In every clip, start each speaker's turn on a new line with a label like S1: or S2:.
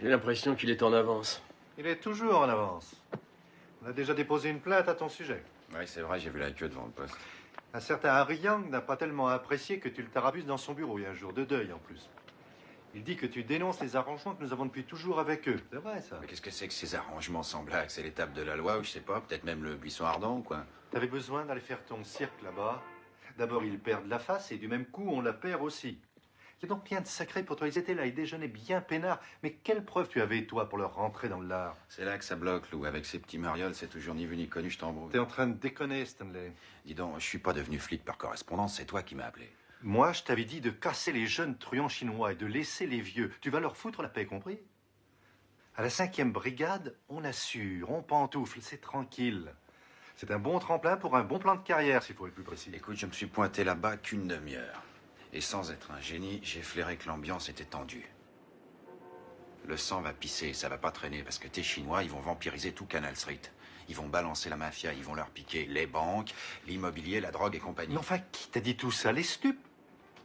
S1: J'ai l'impression qu'il est en avance.
S2: Il est toujours en avance. On a déjà déposé une plainte à ton sujet.
S3: Oui, c'est vrai, j'ai vu la queue devant le poste.
S2: Un certain Harry Young n'a pas tellement apprécié que tu le tarabuses dans son bureau. Il y a un jour de deuil en plus. Il dit que tu dénonces les arrangements que nous avons depuis toujours avec eux. C'est vrai, ça.
S3: Mais qu'est-ce que c'est que ces arrangements semblables? C'est l'étape de la loi ou je sais pas, peut-être même le buisson ardent ou quoi?
S2: T'avais besoin d'aller faire ton cirque là-bas. D'abord, ils perdent la face et du même coup, on la perd aussi. Il y a donc rien de sacré pour toi. Ils étaient là, ils déjeunaient bien peinards. Mais quelle preuve tu avais, toi, pour leur rentrer dans l'art?
S3: C'est là que ça bloque, Lou. Avec ces petits marioles, c'est toujours ni vu ni connu, je t'embrouille.
S2: T'es en train de déconner, Stanley.
S3: Dis donc, je suis pas devenu flic par correspondance, c'est toi qui m'as appelé.
S2: Moi, je t'avais dit de casser les jeunes truands chinois et de laisser les vieux. Tu vas leur foutre la paix, compris? À la 5e brigade, on assure, on pantoufle, c'est tranquille. C'est un bon tremplin pour un bon plan de carrière, s'il faut être plus précis.
S3: Écoute, je me suis pointé là-bas qu'une demi-heure. Et sans être un génie, j'ai flairé que l'ambiance était tendue. Le sang va pisser, ça va pas traîner, parce que tes Chinois, ils vont vampiriser tout Canal Street. Ils vont balancer la mafia, ils vont leur piquer les banques, l'immobilier, la drogue et compagnie.
S2: Mais enfin, qui t'a dit tout ça? Les stupes?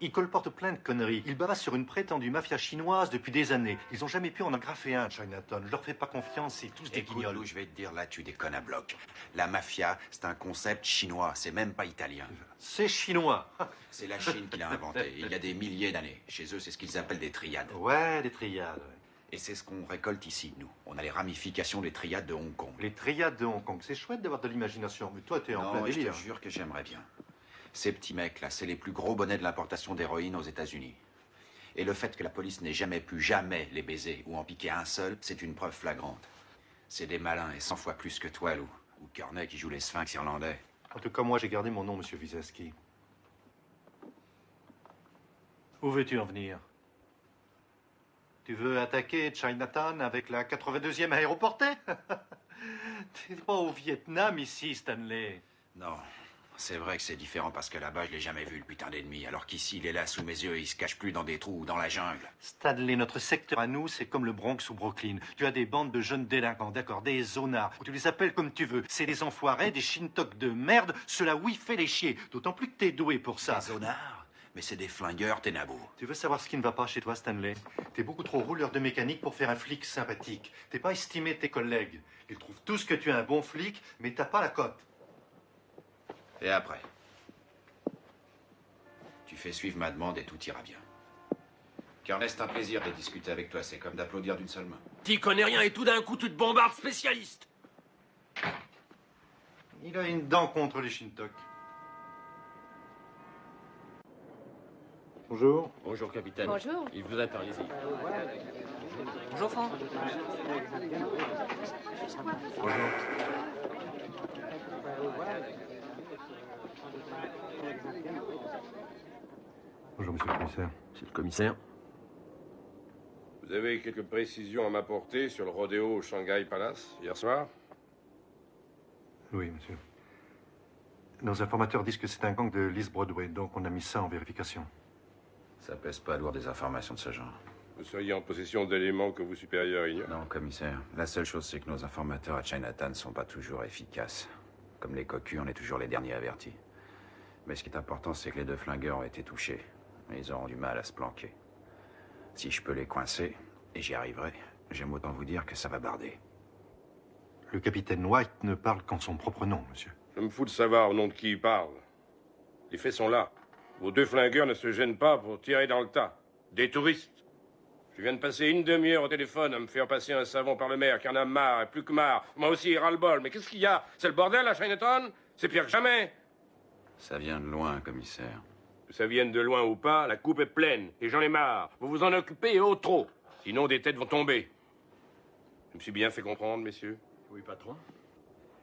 S2: Ils colportent plein de conneries. Ils bavassent sur une prétendue mafia chinoise depuis des années. Ils ont jamais pu en agraffer un, Chinatown. Je leur fais pas confiance, c'est tous des guignols.
S3: Écoute, je vais te dire, là, tu déconnes à bloc. La mafia, c'est un concept chinois, c'est même pas italien.
S2: C'est chinois.
S3: C'est la Chine qui l'a inventé, il y a des milliers d'années. Chez eux, c'est ce qu'ils appellent des triades.
S2: Ouais, des triades. Ouais.
S3: Et c'est ce qu'on récolte ici, nous. On a les ramifications des triades de Hong Kong.
S2: Les triades de Hong Kong, c'est chouette d'avoir de l'imagination, mais toi, t'es en plein
S3: Non, je
S2: délire.
S3: te jure que j'aimerais bien. Ces petits mecs-là, c'est les plus gros bonnets de l'importation d'héroïne aux États-Unis. Et le fait que la police n'ait jamais les baiser ou en piquer un seul, c'est une preuve flagrante. C'est des malins et 100 fois plus que toi, Lou. Ou Kearney qui joue les sphinx irlandais.
S2: En tout cas, moi, j'ai gardé mon nom, monsieur Wiseski. Où veux-tu en venir? Tu veux attaquer Chinatown avec la 82e aéroportée? T'es pas au Vietnam ici, Stanley.
S3: Non, c'est vrai que c'est différent parce que là-bas, je l'ai jamais vu, le putain d'ennemi. Alors qu'ici, il est là sous mes yeux et il se cache plus dans des trous ou dans la jungle.
S2: Stanley, notre secteur à nous, c'est comme le Bronx ou Brooklyn. Tu as des bandes de jeunes délinquants, d'accord, des zonards, ou tu les appelles comme tu veux. C'est des enfoirés, des shintok de merde, cela oui fait les chier. D'autant plus que t'es doué pour ça.
S3: Des zonards? Mais c'est des flingueurs, tes nabos.
S2: Tu veux savoir ce qui ne va pas chez toi, Stanley? T'es beaucoup trop rouleur de mécanique pour faire un flic sympathique. T'es pas estimé de tes collègues. Ils trouvent tous que tu es un bon flic, mais t'as pas la cote.
S3: Et après? Tu fais suivre ma demande et tout ira bien. Kearney, c'est un plaisir de discuter avec toi. C'est comme d'applaudir d'une seule main.
S1: T'y connais rien et tout d'un coup tu te bombardes spécialiste.
S2: Il a une dent contre les shintok. Bonjour.
S1: Bonjour, capitaine.
S4: Bonjour.
S1: Il vous attend, allez-y.
S4: Bonjour, Franck.
S2: Bonjour. Bonjour, monsieur le commissaire.
S1: C'est le commissaire.
S5: Vous avez quelques précisions à m'apporter sur le rodéo au Shanghai Palace hier soir?
S2: Oui, monsieur. Nos informateurs disent que c'est un gang de l'East Broadway, donc on a mis ça en vérification.
S3: Ça pèse pas lourd des informations de ce genre.
S5: Vous seriez en possession d'éléments que vos supérieurs ignorent?
S3: Non, commissaire. La seule chose, c'est que nos informateurs à Chinatown ne sont pas toujours efficaces. Comme les cocus, on est toujours les derniers avertis. Mais ce qui est important, c'est que les deux flingueurs ont été touchés. Mais ils auront du mal à se planquer. Si je peux les coincer, et j'y arriverai, j'aime autant vous dire que ça va barder.
S2: Le capitaine White ne parle qu'en son propre nom, monsieur.
S5: Je me fous de savoir au nom de qui il parle. Les faits sont là. Vos deux flingueurs ne se gênent pas pour tirer dans le tas. Des touristes. Je viens de passer une demi-heure au téléphone à me faire passer un savon par le maire qui en a marre et plus que marre. Moi aussi, il ras-le-bol. Mais qu'est-ce qu'il y a? C'est le bordel à Chinatown? C'est pire que jamais.
S3: Ça vient de loin, commissaire.
S5: Que ça vienne de loin ou pas, la coupe est pleine. Et j'en ai marre. Vous vous en occupez et au trop. Sinon, des têtes vont tomber. Je me suis bien fait comprendre, messieurs.
S1: Oui, patron.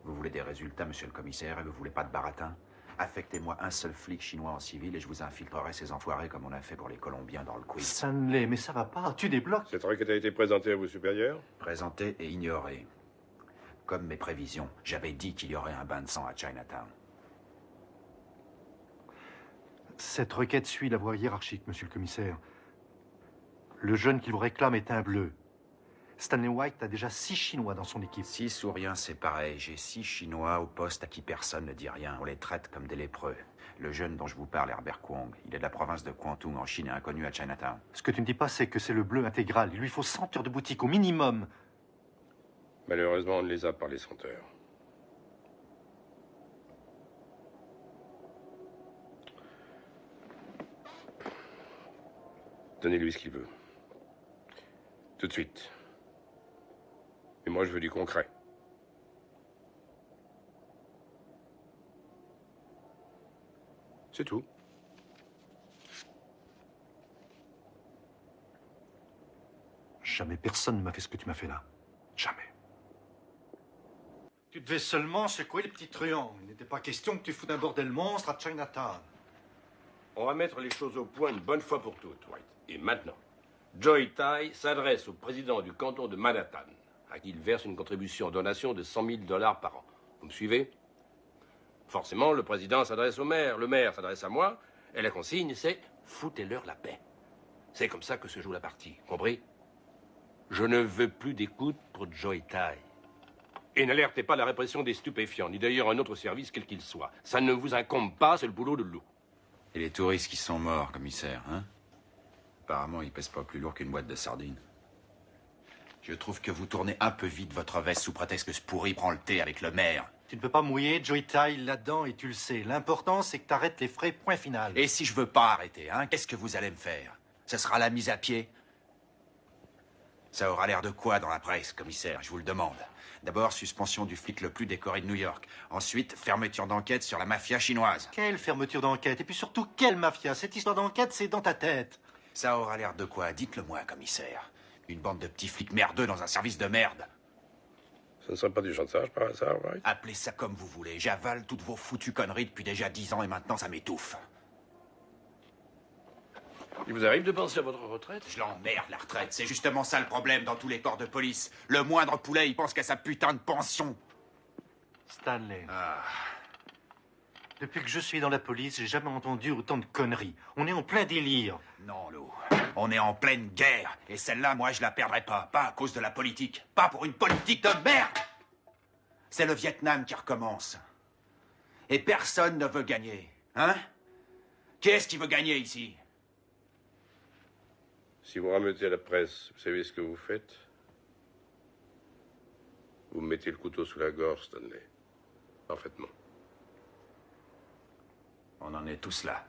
S3: Vous voulez des résultats, monsieur le commissaire, et vous voulez pas de baratin? Affectez-moi un seul flic chinois en civil et je vous infiltrerai ces enfoirés comme on a fait pour les Colombiens dans le quiz.
S2: Stanley, mais ça va pas, tu débloques.
S5: Cette requête a été présentée à vos supérieurs?
S3: Présenté et ignoré. Comme mes prévisions, j'avais dit qu'il y aurait un bain de sang à Chinatown.
S2: Cette requête suit la voie hiérarchique, monsieur le commissaire. Le jeune qui vous réclame est un bleu. Stanley White a déjà 6 Chinois dans son équipe.
S3: 6 ou rien, c'est pareil. J'ai 6 Chinois au poste à qui personne ne dit rien. On les traite comme des lépreux. Le jeune dont je vous parle, Herbert Kwong, il est de la province de Kwantung, en Chine, et inconnu à Chinatown.
S2: Ce que tu ne dis pas, c'est que c'est le bleu intégral. Il lui faut 100 heures de boutique au minimum.
S5: Malheureusement, on ne les a pas, les senteurs. Donnez-lui ce qu'il veut. Tout de suite. Et moi, je veux du concret. C'est tout.
S2: Jamais personne ne m'a fait ce que tu m'as fait là. Jamais. Tu devais seulement secouer les petits truands. Il n'était pas question que tu foutes un bordel monstre à Chinatown.
S5: On va mettre les choses au point une bonne fois pour toutes, White. Et maintenant, Joy Tai s'adresse au président du canton de Manhattan, à qui il verse une contribution en donation de 100 000 $ par an. Vous me suivez? Forcément, le président s'adresse au maire, le maire s'adresse à moi, et la consigne, c'est foutez-leur la paix. C'est comme ça que se joue la partie, compris? Je ne veux plus d'écoute pour Joy Tai. Et n'alertez pas la répression des stupéfiants, ni d'ailleurs un autre service quel qu'il soit. Ça ne vous incombe pas, c'est le boulot de loup.
S3: Et les touristes qui sont morts, commissaire, hein? Apparemment, ils pèsent pas plus lourd qu'une boîte de sardines. Je trouve que vous tournez un peu vite votre veste sous prétexte que ce pourri prend le thé avec le maire.
S2: Tu ne peux pas mouiller Joy Tai là-dedans et tu le sais. L'important, c'est que tu arrêtes les frais, point final.
S3: Et si je veux pas arrêter, hein, qu'est-ce que vous allez me faire? Ce sera la mise à pied? Ça aura l'air de quoi dans la presse, commissaire, je vous le demande. D'abord, suspension du flic le plus décoré de New York. Ensuite, fermeture d'enquête sur la mafia chinoise.
S2: Quelle fermeture d'enquête? Et puis surtout, quelle mafia? Cette histoire d'enquête, c'est dans ta tête.
S3: Ça aura l'air de quoi? Dites-le moi, commissaire. Une bande de petits flics merdeux dans un service de merde.
S5: Ce ne serait pas du chantage par hasard, White?
S3: Appelez ça comme vous voulez. J'avale toutes vos foutues conneries depuis déjà 10 ans et maintenant ça m'étouffe.
S5: Il vous arrive de penser à votre retraite?
S3: Je l'emmerde, la retraite. C'est justement ça le problème dans tous les corps de police. Le moindre poulet, il pense qu'à sa putain de pension.
S2: Stanley,
S3: Ah,
S2: depuis que je suis dans la police, j'ai jamais entendu autant de conneries. On est en plein délire.
S3: non, Lou. On est en pleine guerre. Et celle-là, moi, je la perdrai pas. Pas à cause de la politique. Pas pour une politique de merde. C'est le Vietnam qui recommence. Et personne ne veut gagner. Hein? Qui est-ce qui veut gagner ici?
S5: Si vous rameutez à la presse, vous savez ce que vous faites? Vous me mettez le couteau sous la gorge, Stanley. Parfaitement.
S3: On en est tous là.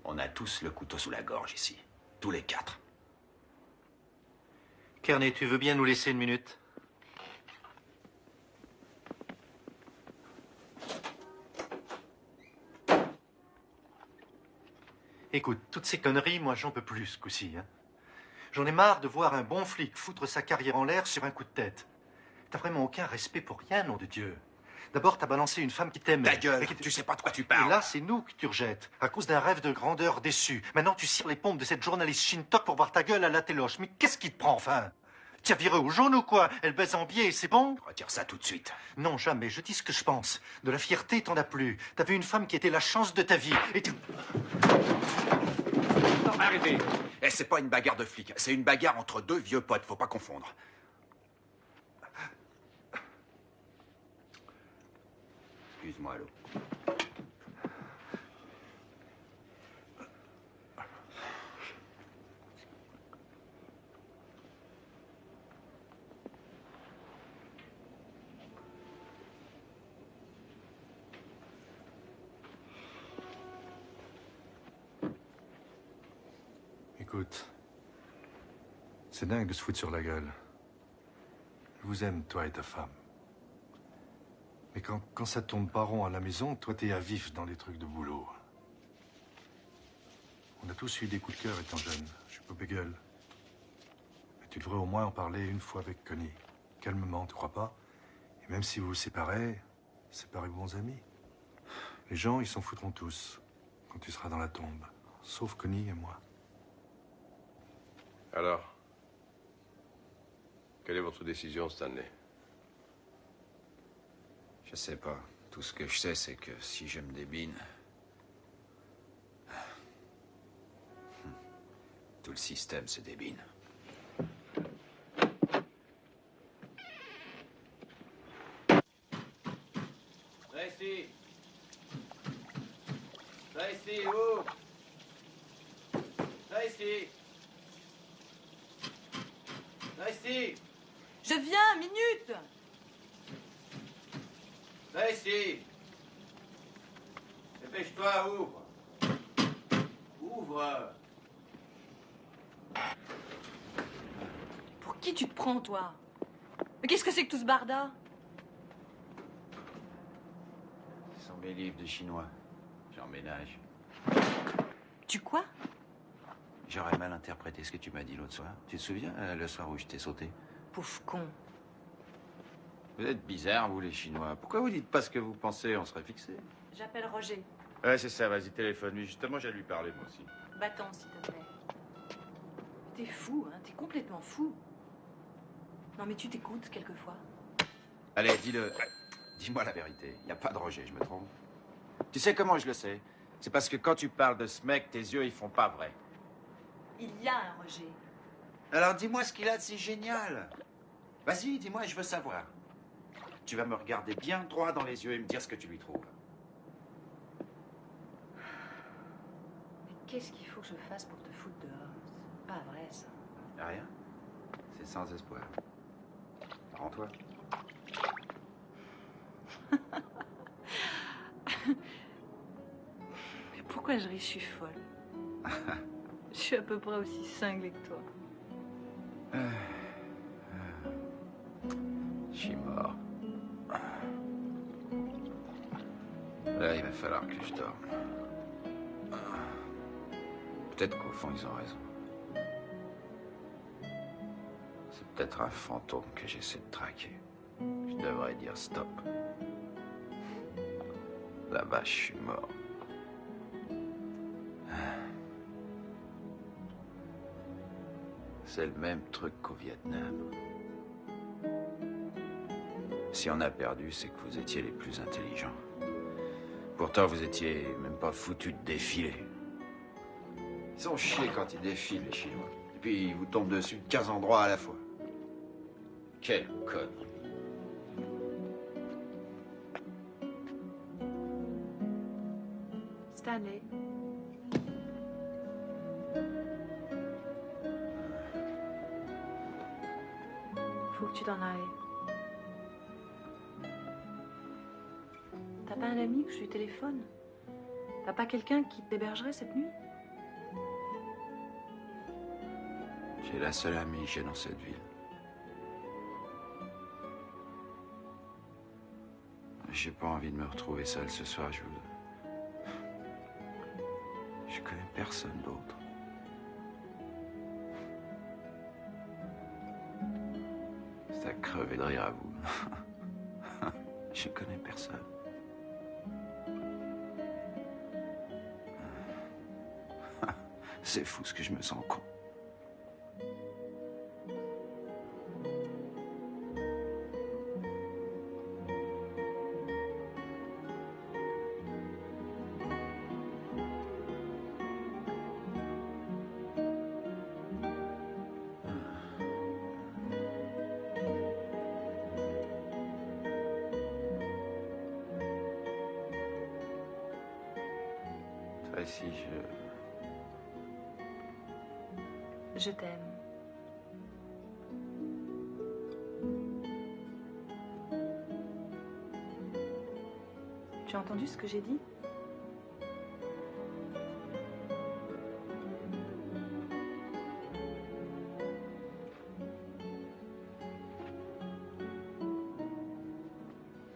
S3: On a tous le couteau sous la gorge ici. Tous les 4.
S2: Kearney, tu veux bien nous laisser une minute? Écoute, toutes ces conneries, moi, j'en peux plus ce coup-ci. Hein. J'en ai marre de voir un bon flic foutre sa carrière en l'air sur un coup de tête. T'as vraiment aucun respect pour rien, nom de Dieu. D'abord, t'as balancé une femme qui t'aimait.
S3: Ta gueule,
S2: et qui
S3: tu sais pas de quoi tu
S2: Et
S3: parles.
S2: là, c'est nous que tu rejettes, à cause d'un rêve de grandeur déçu. Maintenant, tu cires les pompes de cette journaliste Shintok pour voir ta gueule à la téloche. Mais qu'est-ce qui te prend, enfin? Tu as viré au jaune ou quoi? Elle baise en biais, c'est bon?
S3: Retire ça tout de suite.
S2: Non, jamais. Je dis ce que je pense. De la fierté, t'en as plus. T'as vu une femme qui était la chance de ta vie. Et tu...
S3: Non, arrêtez. Eh, c'est pas une bagarre de flics. C'est une bagarre entre deux vieux potes. Faut pas confondre. Excuse-moi, Lou.
S2: Écoute, c'est dingue de se foutre sur la gueule. Je vous aime, toi et ta femme. Mais quand ça tourne pas rond à la maison, toi t'es à vif dans les trucs de boulot. On a tous eu des coups de cœur étant jeunes. Je suis pas bégueule. Mais tu devrais au moins en parler une fois avec Connie. Calmement, tu crois pas? Et même si vous vous séparez bons amis. Les gens, ils s'en foutront tous quand tu seras dans la tombe. Sauf Connie et moi.
S5: Alors, quelle est votre décision, Stanley?
S3: Je sais pas. Tout ce que je sais, c'est que si je me débine... tout le système se débine.
S1: ici. Là, ici, où? Là, ici. Là, ici.
S6: Je viens, minute.
S1: Là, ici. Dépêche-toi, ouvre. Ouvre.
S6: Pour qui tu te prends, toi? Mais qu'est-ce que c'est que tout ce barda?
S3: Ce sont mes livres de chinois. J'emménage.
S6: Tu quoi?
S3: J'aurais mal interprété ce que tu m'as dit l'autre soir. Tu te souviens, le soir où je t'ai sauté?
S6: Pauvre con.
S3: Vous êtes bizarres, vous, les Chinois. Pourquoi vous dites pas ce que vous pensez? On serait fixés.
S6: J'appelle Roger.
S3: Ouais, c'est ça, vas-y, téléphone. Mais justement, j'allais lui parler, moi aussi.
S6: Va-t'en, s'il te plaît. T'es fou, hein? T'es complètement fou. Non, mais tu t'écoutes, quelquefois.
S3: Allez, dis-le. Dis-moi la vérité. Y a pas de Roger, je me trompe. Tu sais comment je le sais? C'est parce que quand tu parles de ce mec, tes yeux, ils font pas vrai.
S6: Il y a un Roger.
S3: Alors dis-moi ce qu'il a de si génial. Vas-y, dis-moi, je veux savoir. Tu vas me regarder bien droit dans les yeux et me dire ce que tu lui trouves.
S6: Mais qu'est-ce qu'il faut que je fasse pour te foutre dehors? C'est pas vrai, ça.
S3: Y'a rien. C'est sans espoir. Rends-toi.
S6: Mais pourquoi je ris? Je suis folle. Je suis à peu près aussi cinglée que toi.
S3: Je suis mort. Là, il va falloir que je dorme. Peut-être qu'au fond, ils ont raison. C'est peut-être un fantôme que j'essaie de traquer. Je devrais dire stop. Là-bas, je suis mort. C'est le même truc qu'au Vietnam. Si on a perdu, c'est que vous étiez les plus intelligents. Pourtant, vous étiez même pas foutus de défiler. Ils sont chiés quand ils défilent, les Chinois. Et puis, ils vous tombent dessus de 15 endroits à la fois. Quelle connerie.
S6: Stanley. Faut que tu t'en ailles. T'as pas un ami que je lui téléphone? T'as pas quelqu'un qui t'hébergerait cette nuit?
S3: J'ai la seule amie que j'ai dans cette ville. J'ai pas envie de me retrouver seul ce soir, je connais personne d'autre. C'est à crever de rire à vous. Je connais personne. C'est fou ce que je me sens con. Tracy,
S6: Je t'aime. Tu as entendu ce que j'ai dit?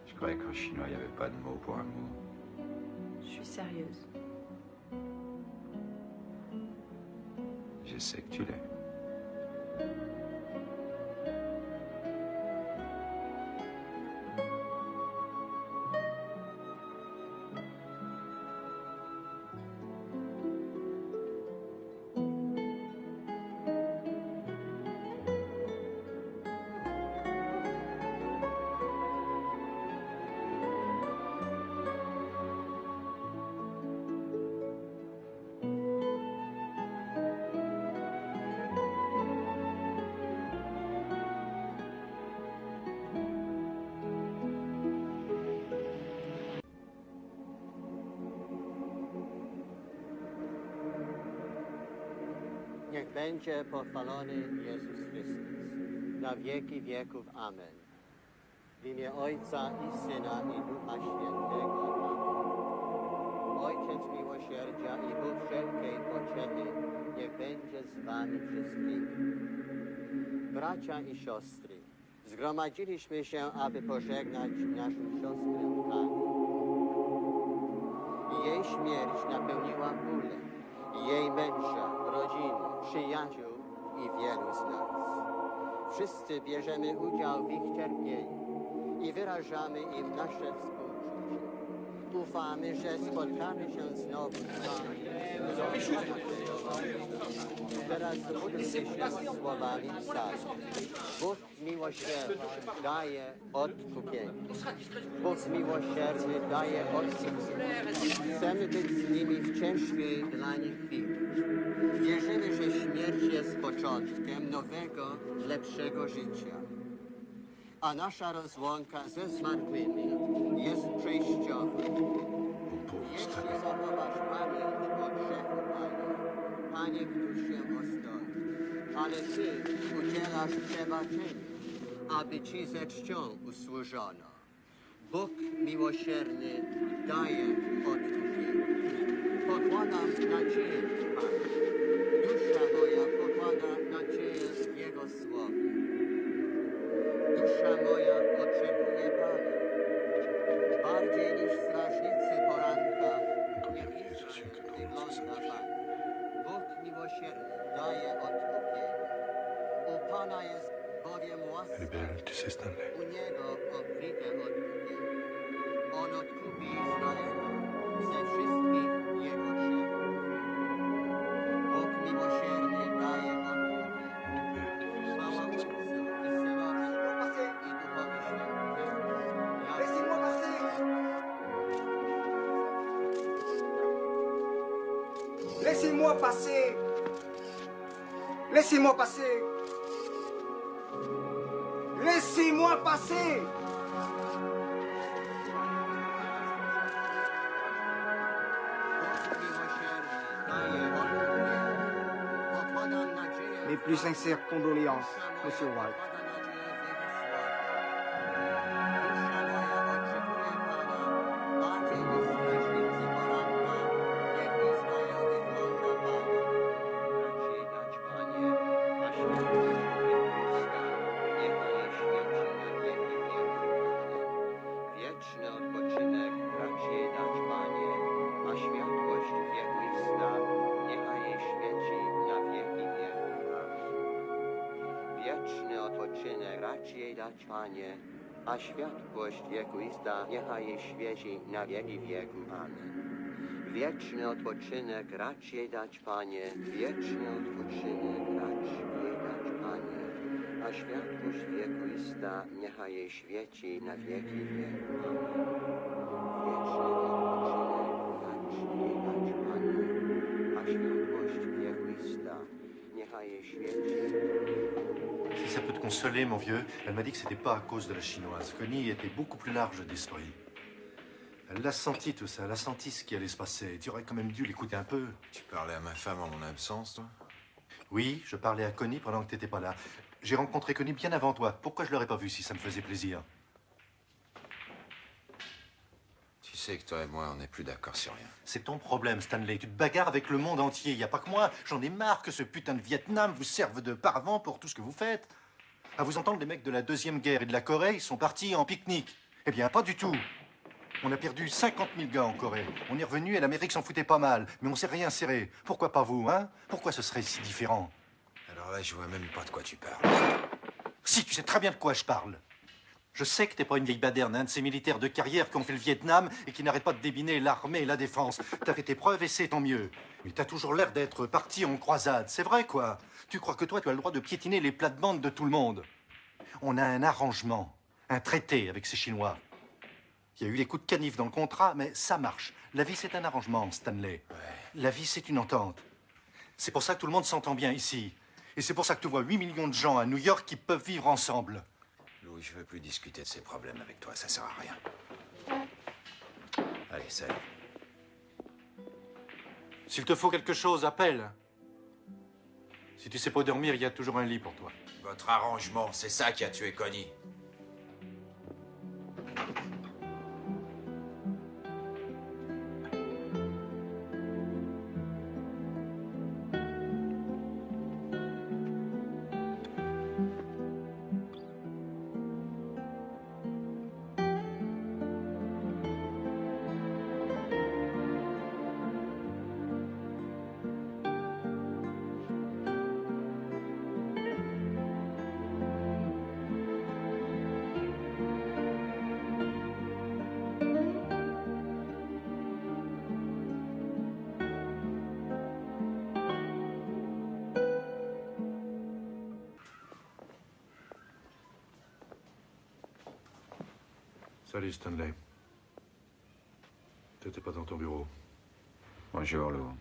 S3: Je croyais qu'en chinois, il n'y avait pas de mot pour amour.
S6: Je suis sérieuse.
S3: Je sais que tu l'es.
S7: będzie pochwalony Jezus Chrystus, na wieki wieków. Amen. W imię Ojca i Syna i Ducha Świętego. Amen. Ojciec miłosierdzia i Bóg wszelkiej pociechy, niech będzie z wami wszystkimi. Bracia i siostry, zgromadziliśmy się, aby pożegnać naszą siostrę Anię. Jej śmierć napełniła bólem jej męża, rodziny, przyjaciół i wielu z nas. Wszyscy bierzemy udział w ich cierpieniu i wyrażamy im nasze współczucie. Ufamy, że spotkamy się znowu z Wami. Teraz módlmy się słowami psalmu. Bóg miłosierny daje odkupienie. Bóg miłosierny daje odkupienie. Chcemy być z nimi w ciężkiej dla nich chwili. Wierzymy, że śmierć jest początkiem nowego, lepszego życia. A nasza rozłąka ze zmarłymi jest przejściowa. Jeśli zachowasz pamięć o grzechu, Panie, któż się ostoi, ale Ty udzielasz przebaczenia, aby Ci ze czcią usłużono. Bóg miłosierny daje odkupienie. Pokładam nadzieję w Panu. Dusza moja pokłada nadzieję w Jego słowie. Dusza moja oczekuje Pana. Bardziej niż strażnicy poranka, niech Izrael wygląda Pan. Bóg miłosierny daje odkupienie. U Pana jest bowiem łaska, u Niego obfite odkupienie. On odkupi Izraela ze wszystkich jego grzechów. Bóg miłosierny daje odkupienie. Chwała Ojcu i Synowi i Duchowi Świętemu.
S8: Laissez-moi passer. Laissez-moi passer. Laissez-moi passer. Mes plus sincères condoléances, Monsieur White.
S7: Panie, a światłość wiekuista niechaj jej świeci na wieki wieków. Amen. Wieczny odpoczynek racz jej dać, Panie, wieczny odpoczynek racz jej dać, Panie, a światłość wiekuista niechaj jej świeci na wieki wieków. Amen. Wieczny odpoczynek racz jej dać, Panie, a światłość wiekuista niechaj jej świeci.
S2: Si ça peut te consoler, mon vieux, elle m'a dit que c'était pas à cause de la chinoise. Connie était beaucoup plus large d'esprit. Elle l'a senti tout ça, elle a senti ce qui allait se passer. Tu aurais quand même dû l'écouter un peu.
S9: Tu parlais à ma femme en mon absence, toi?
S2: Oui, je parlais à Connie pendant que t'étais pas là. J'ai rencontré Connie bien avant toi. Pourquoi je l'aurais pas vue si ça me faisait plaisir?
S9: Tu sais que toi et moi, on n'est plus d'accord sur rien.
S2: C'est ton problème, Stanley. Tu te bagarres avec le monde entier. Y a pas que moi. J'en ai marre que ce putain de Vietnam vous serve de paravent pour tout ce que vous faites. À vous entendre, les mecs de la Deuxième Guerre et de la Corée, ils sont partis en pique-nique. Eh bien, pas du tout. On a perdu 50 000 gars en Corée. On est revenu et l'Amérique s'en foutait pas mal. Mais on s'est réinséré. Pourquoi pas vous, hein? Pourquoi ce serait si différent?
S9: Alors là, je vois même pas de quoi tu parles.
S2: Si, tu sais très bien de quoi je parle. Je sais que t'es pas une vieille baderne, un de ces militaires de carrière qui ont fait le Vietnam et qui n'arrêtent pas de débiner l'armée et la défense. T'as fait tes preuves et c'est tant mieux. Mais t'as toujours l'air d'être parti en croisade, c'est vrai quoi. Tu crois que toi, tu as le droit de piétiner les plates-bandes de tout le monde. On a un arrangement, un traité avec ces Chinois. Il y a eu les coups de canif dans le contrat, mais ça marche. La vie, c'est un arrangement, Stanley.
S9: Ouais.
S2: La vie, c'est une entente. C'est pour ça que tout le monde s'entend bien ici. Et c'est pour ça que tu vois 8 millions de gens à New York qui peuvent vivre ensemble.
S9: Louis, je veux plus discuter de ces problèmes avec toi, ça sert à rien. Allez, salut.
S2: S'il te faut quelque chose, appelle. Si tu sais pas dormir, il y a toujours un lit pour toi.
S9: Votre arrangement, c'est ça qui a tué Connie.
S2: Salut, Stanley. T'étais pas dans ton bureau.
S3: Bonjour, Lou.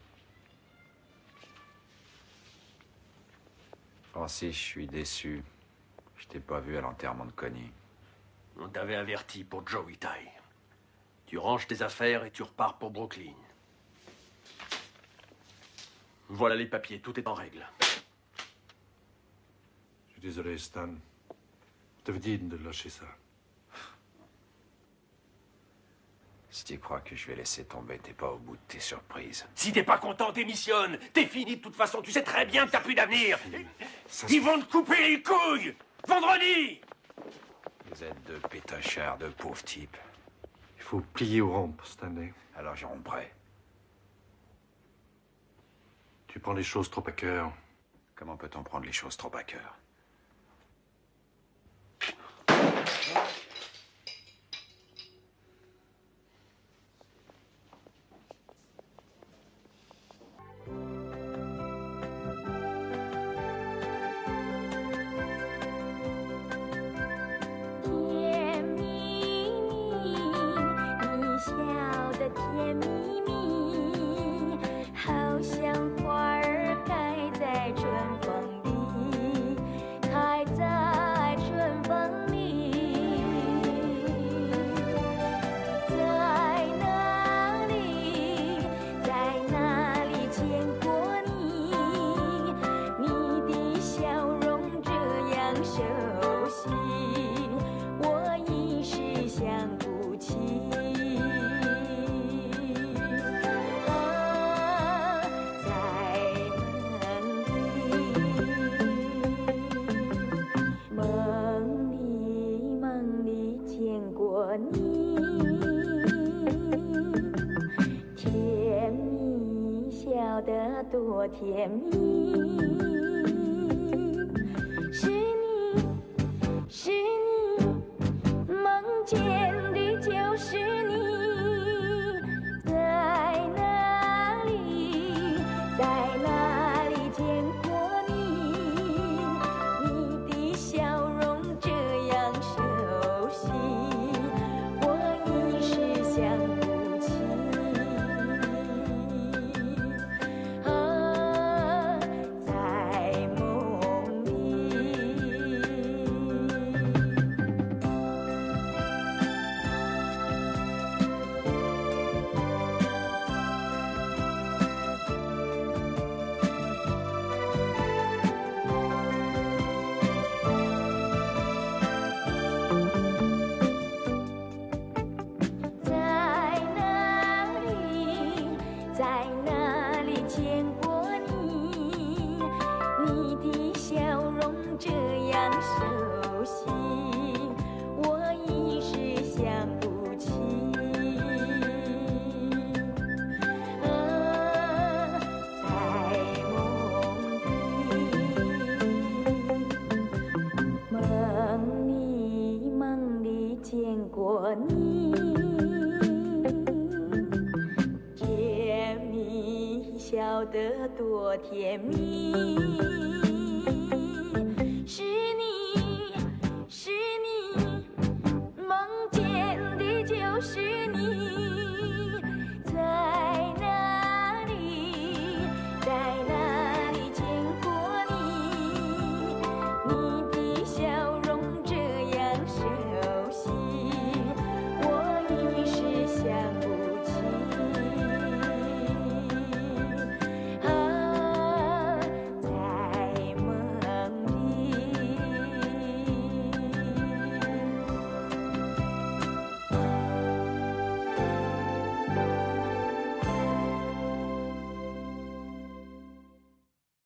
S3: Francis, je suis déçu. Je t'ai pas vu à l'enterrement de Connie.
S10: On t'avait averti pour Joey Tai. Tu ranges tes affaires et tu repars pour Brooklyn. Voilà les papiers, tout est en règle.
S2: Je suis désolé, Stan. Je t'avais dit de lâcher ça.
S3: Si tu crois que je vais laisser tomber, t'es pas au bout de tes surprises.
S10: Si t'es pas content, démissionne. T'es fini de toute façon, tu sais très bien que t'as plus d'avenir. Ils vont te couper les couilles vendredi.
S3: Vous êtes deux pétochards, deux pauvres types.
S2: Il faut plier ou rompre, Stanley.
S3: Alors j'y romprai.
S2: Tu prends les choses trop à cœur.
S3: Comment peut-on prendre les choses trop à cœur?
S11: 甜蜜蜜，好像花儿开在春风里，开在春风里。在哪里，在哪里见过你？你的笑容这样熟悉，我一时想不起。你甜蜜笑得多甜蜜，是你是你，梦见的就是你，在哪里在哪里见过你？你的笑容这样熟悉。想不起啊，在梦里。在哪里见过你？你的笑容这样熟悉，我一时想不起。啊，在梦里见过你。笑得多甜蜜。